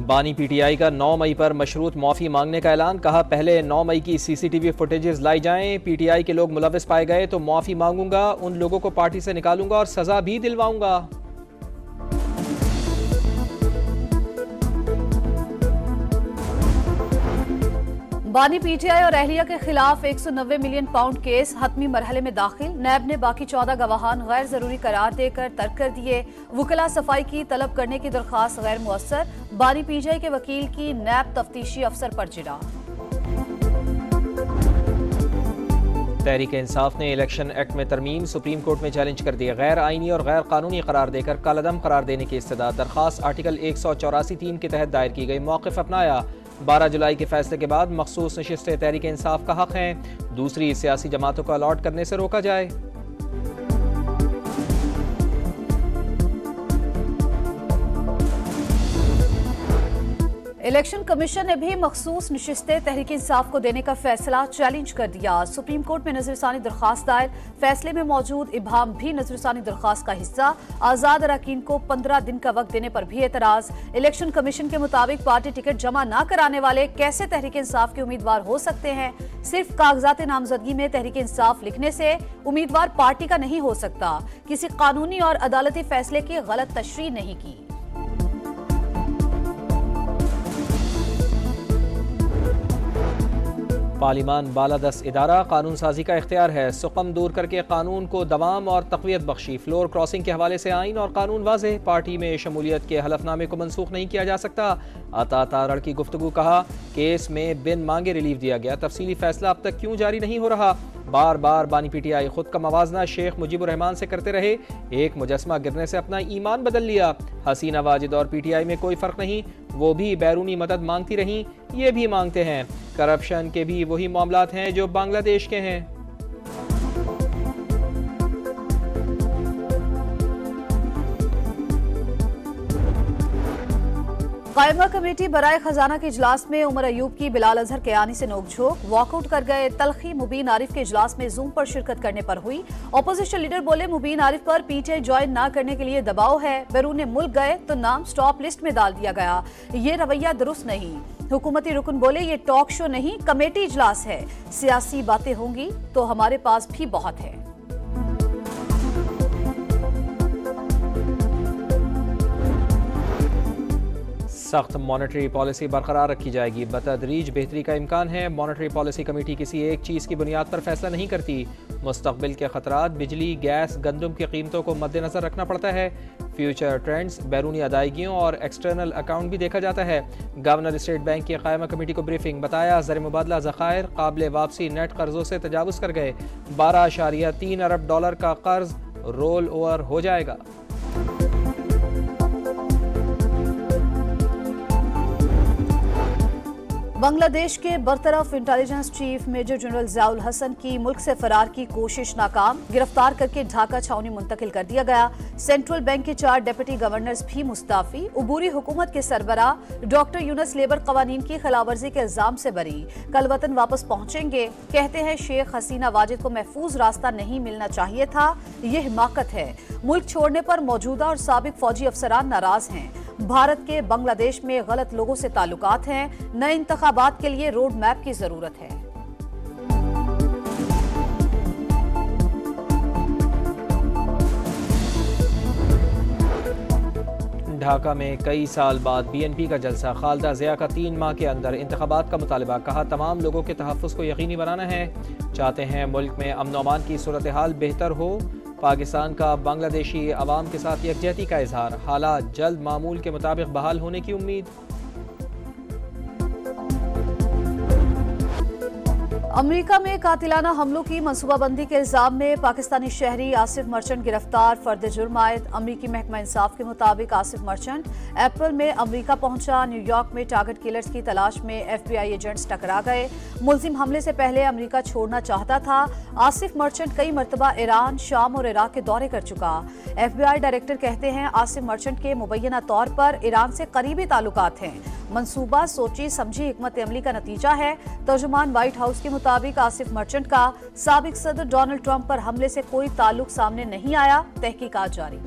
बानी पीटीआई का 9 मई पर मशरूत माफ़ी मांगने का ऐलान। कहा पहले 9 मई की सीसीटीवी फुटेजेस लाई जाएं, पीटीआई के लोग मुलविस पाए गए तो माफ़ी मांगूंगा, उन लोगों को पार्टी से निकालूंगा और सजा भी दिलवाऊंगा। बानी पीटीआई और अहलिया के खिलाफ 190 मिलियन पाउंड केस हतमी मरहले में दाखिल। नैब ने बाकी 14 गवाहान गैर जरूरी करार देकर तर्क कर दिए। वुकला सफाई की तलब करने की दरख्वास्त गैर मुअस्सर। बानी पीटीआई के वकील की नैब तफ्तीशी अफसर पर जिरा। तहरीक इंसाफ ने इलेक्शन एक्ट में तरमीम सुप्रीम कोर्ट में चैलेंज कर दिया। गैर आईनी और गैर कानूनी करार देकर कालअदम करार देने की इस्तदा। दरख्वास्त आर्टिकल 184(3) के तहत दायर की गई। मौक़िफ़ अपनाया। 12 जुलाई के फैसले के बाद मखसूस नशिस्तें तहरीक इंसाफ का हक हैं। दूसरी सियासी जमातों को अलॉट करने से रोका जाए। इलेक्शन कमीशन ने भी मखसूस नशिस्तें तहरीक इंसाफ को देने का फैसला चैलेंज कर दिया। सुप्रीम कोर्ट में नजरसानी दरख्वास्त दायर। फैसले में मौजूद इबाम भी नजरसानी दरख्वास्त का हिस्सा। आजाद अरकान को 15 दिन का वक्त देने पर भी एतराज। इलेक्शन कमीशन के मुताबिक पार्टी टिकट जमा न कराने वाले कैसे तहरीक इंसाफ के उम्मीदवार हो सकते हैं। सिर्फ कागजात नामजदगी में तहरीक इंसाफ लिखने से उम्मीदवार पार्टी का नहीं हो सकता। किसी कानूनी और अदालती फैसले की गलत तशरीह नहीं की। पार्लिमान बालादस्त इदारा कानून साजी का इख्तियार है। सुकम दूर करके कानून को दवाम और तक़वियत बख्शी। फ्लोर क्रॉसिंग के हवाले से आइन और कानून वाज़ेह। पार्टी में शमूलियत के हलफनामे को मनसूख नहीं किया जा सकता। अता तारड़ की गुफ्तगू। कहा केस में बिन मांगे रिलीफ दिया गया, तफसीली फैसला अब तक क्यों जारी नहीं हो रहा। बार बार बानी पीटीआई खुद का मवाजना शेख मुजीबुर रहमान से करते रहे। एक मुजस्मा गिरने से अपना ईमान बदल लिया। हसीना वाजिद और पीटीआई में कोई फर्क नहीं, वो भी बैरूनी मदद मांगती रहीं, ये भी मांगते हैं। करप्शन के भी वही मामलात हैं जो बांग्लादेश के हैं। कायमा कमेटी बराए खजाना के इजलास में उमर अयूब की बिलाल अजहर के आने से नोकझोंक। वॉकआउट कर गए। तलखी मुबीन आरिफ के इजलास में जूम पर शिरकत करने पर हुई। ऑपोजिशन लीडर बोले मुबीन आरिफ पर पीटीआई ज्वाइन न करने के लिए दबाव है। बैरून मुल्क गए तो नाम स्टॉप लिस्ट में डाल दिया गया। ये रवैया दुरुस्त नहीं। हुकूमती रुकन बोले ये टॉक शो नहीं, कमेटी इजलास है। सियासी बातें होंगी तो हमारे पास भी बहुत है। सख्त मॉनेटरी पॉलिसी बरकरार रखी जाएगी। बतदरीज बेहतरी का इम्कान है। मॉनेटरी पॉलिसी कमेटी किसी एक चीज़ की बुनियाद पर फैसला नहीं करती। मुस्तकबिल के खतरात, बिजली, गैस, गंदम की कीमतों को मद्देनजर रखना पड़ता है। फ्यूचर ट्रेंड्स, बैरूनी अदायगियों और एक्सटर्नल अकाउंट भी देखा जाता है। गवर्नर स्टेट बैंक की कायमा कमेटी को ब्रीफिंग। बताया ज़र मुबादला ज़खायर काबिल वापसी नेट कर्जों से तजावुज़ कर गए। 12.3 अरब डॉलर का कर्ज रोल ओवर हो जाएगा। बांग्लादेश के बरतरफ intelligence chief major general Ziaul Hasan की मुल्क से फरार की कोशिश नाकाम। गिरफ्तार करके ढाका छावनी मुंतकिल कर दिया गया। सेंट्रल बैंक के 4 डिप्टी गवर्नर्स भी मुस्ताफी। उबूरी हुकूमत के सरबराह डॉक्टर यूनुस लेबर कवानीन की खिलाफवर्जी के इल्जाम से बरी। कल वतन वापस पहुंचेंगे। कहते हैं शेख हसीना वाजिद को महफूज रास्ता नहीं मिलना चाहिए था, ये हिमाकत है। मुल्क छोड़ने पर मौजूदा और साबिक फौजी अफसरान नाराज हैं। भारत के बांग्लादेश में गलत लोगों से ताल्लुकात हैं। नए इंतखाबात के लिए रोड मैप की जरूरत है। ढाका में कई साल बाद बीएनपी का जलसा। खालिदा ज़िया का 3 माह के अंदर इंतखाबात का मुतालबा। कहा तमाम लोगों के तहफ़्फ़ुज़ को यकीनी बनाना है। चाहते हैं मुल्क में अमन व अमान की सूरत हाल बेहतर हो। पाकिस्तान का बांग्लादेशी अवाम के साथ यकजहती का इजहार। हालात जल्द मामूल के मुताबिक बहाल होने की उम्मीद। अमेरिका में कातिलाना हमलों की मनसूबाबंदी के इल्जाम में पाकिस्तानी शहरी आसिफ मर्चेंट गिरफ्तार। फर्द जुर्म आयद। अमरीकी महकमा इंसाफ के मुताबिक आसिफ मर्चेंट अप्रैल में अमरीका पहुंचा। न्यूयॉर्क में टारगेट किलर्स की तलाश में FBI एजेंट्स टकरा गए। मुलजिम हमले से पहले अमरीका छोड़ना चाहता था। आसिफ मर्चेंट कई मरतबा ईरान, शाम और इराक के दौरे कर चुका। FBI डायरेक्टर कहते हैं आसिफ मर्चेंट के मुबैना तौर पर ईरान से करीबी ताल्लुकात हैं। मंसूबा सोची समझी हिकमत अमली का नतीजा है। तर्जुमान व्हाइट हाउस के मुताबिक आसिफ मर्चेंट का साबिक सदर डोनाल्ड ट्रंप पर हमले से कोई ताल्लुक सामने नहीं आया। तहकीकात जारी।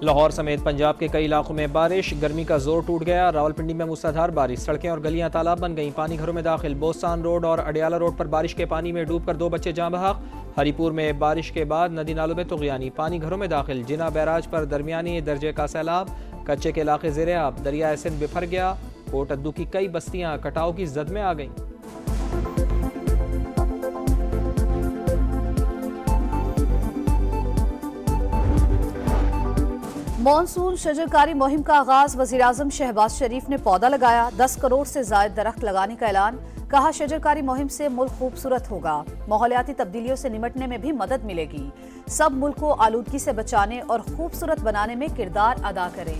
लाहौर समेत पंजाब के कई इलाकों में बारिश, गर्मी का जोर टूट गया। रावलपिंडी में मूसलाधार बारिश, सड़कें और गलियां तालाब बन गईं, पानी घरों में दाखिल। बोस्तान रोड और अडियाला रोड पर बारिश के पानी में डूबकर 2 बच्चे जाँ बहक। हरीपुर में बारिश के बाद नदी नालों में तुगयानी, पानी घरों में दाखिल। जिना बैराज पर दरमियानी दर्जे का सैलाब, कच्चे के इलाके ज़ेरे आब। दरिया सिंध बिफर गया, कोट अद्दू की कई बस्तियां कटाव की जद में आ गईं। मॉनसून शजरकारी मुहिम का आगाज, वज़ीर-ए-आज़म शहबाज शरीफ ने पौधा लगाया। 10 करोड़ से ज्यादा दरख्त लगाने का ऐलान, कहा शजरकारी मुहिम से मुल्क खूबसूरत होगा। माहौलियाती तब्दीलियों से निपटने में भी मदद मिलेगी। सब मुल्क को आलूदगी से बचाने और खूबसूरत बनाने में किरदार अदा करें।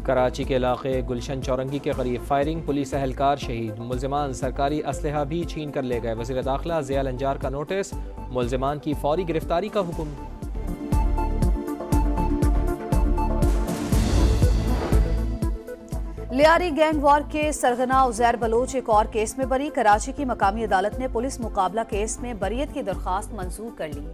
कराची के इलाके गुलशन चौरंगी के करीब फायरिंग, पुलिस एहलकार शहीद। मुल्जिमान सरकारी असलहा भी छीन कर ले गए। वज़ीर दाखिला ज़िया लंजार का नोटिस, मुल्जिमान की फौरी गिरफ्तारी का हुक्म। लियारी गैंग वॉर के सरगना उजैर बलोच एक और केस में बरी। कराची की मकामी अदालत ने पुलिस मुकाबला केस में बरीयत की दरख्वास्त मंजूर कर ली।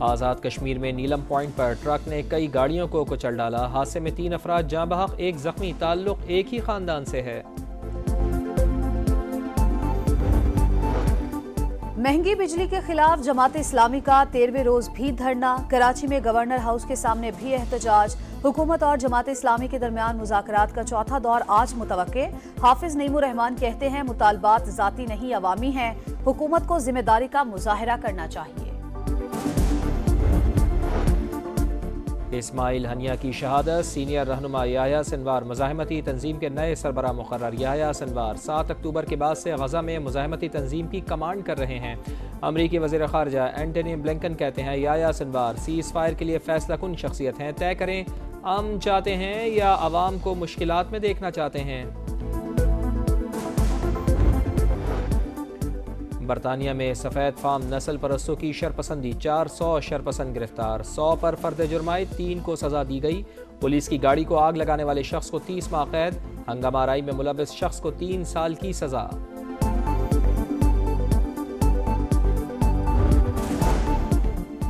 आज़ाद कश्मीर में नीलम पॉइंट पर ट्रक ने कई गाड़ियों को कुचल डाला। हादसे में 3 अफराद जाँ बहक, 1 जख्मी। ताल्लुक एक ही खानदान से है। महंगी बिजली के खिलाफ जमात इस्लामी का 13वें रोज भी धरना। कराची में गवर्नर हाउस के सामने भी एहतजाज। हुकूमत और जमात इस्लामी के दरमियान मुज़ाकरात का चौथा दौर आज मुतवक्के। हाफिज नईमुर रहमान कहते हैं मुतालबात ज़ाती नहीं अवामी हैं, हुकूमत को जिम्मेदारी का मुजाहरा करना चाहिए। इस्माइल हनिया की शहादत, सीनियर रहनुमा याह्या सिनवार मुज़ाहिमती तंजीम के नए सरबराह मुकर्रर। याह्या सिनवार 7 अक्टूबर के बाद से गजा में मुज़ाहिमती तंजीम की कमांड कर रहे हैं। अमरीकी वज़ीर ख़ारजा एंटनी ब्लिंकन कहते हैं याह्या सिनवार सीज़ फायर के लिए फैसला कुन शख्सियत हैं, तय करें अमन चाहते हैं या आवाम को मुश्किलात में देखना चाहते हैं। बरतानिया में सफ़ेद फार्म नस्ल परस्तों की शरपसंदी, 400 शरपसंद गिरफ्तार। 100 पर फर्द जुर्माए, 3 को सजा दी गई। पुलिस की गाड़ी को आग लगाने वाले शख्स को 30 माह कैद, हंगामा आराई में मुलविस शख्स को 3 साल की सजा।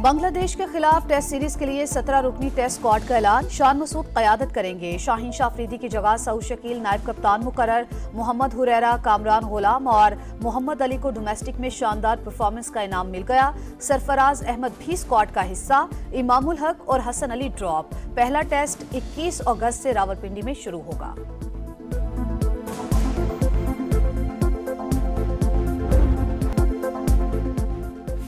बांग्लादेश के खिलाफ टेस्ट सीरीज के लिए 17 रुकनी टेस्ट स्क्वाड का ऐलान। शान मसूद क़यादत करेंगे। शाहीन शाह अफरीदी की जगह सऊद शकील नायब कप्तान मुकर्रर। मोहम्मद हुरैरा, कामरान गुलाम और मोहम्मद अली को डोमेस्टिक में शानदार परफॉर्मेंस का इनाम मिल गया। सरफराज अहमद भी स्क्वाड का हिस्सा। इमामुल हक और हसन अली ड्रॉप। पहला टेस्ट 21 अगस्त से रावलपिंडी में शुरू होगा।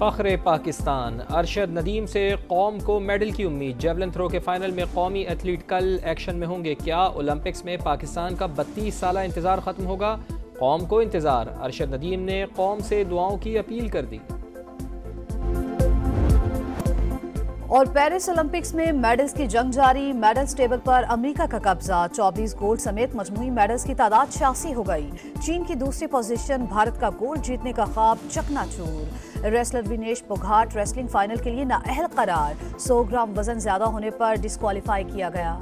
फ़ख्र पाकिस्तान, अरशद नदीम से कौम को मेडल की उम्मीद। जेवलिन थ्रो के फाइनल में कौमी एथलीट कल एक्शन में होंगे। क्या ओलंपिक्स में पाकिस्तान का 32 साला इंतज़ार ख़त्म होगा? कौम को इंतज़ार। अरशद नदीम ने कौम से दुआओं की अपील कर दी। और पेरिस ओलंपिक्स में मेडल्स की जंग जारी। मेडल्स टेबल पर अमेरिका का कब्जा। 24 गोल्ड समेत मजमूई मेडल्स की तादाद 86 हो गई। चीन की दूसरी पोजीशन, भारत का गोल्ड जीतने का ख्वाब चकनाचूर। Wrestler Vinesh Phogat wrestling final के लिए नाअहल करार। 100 ग्राम वजन ज्यादा होने पर डिस्क्वालीफाई किया गया।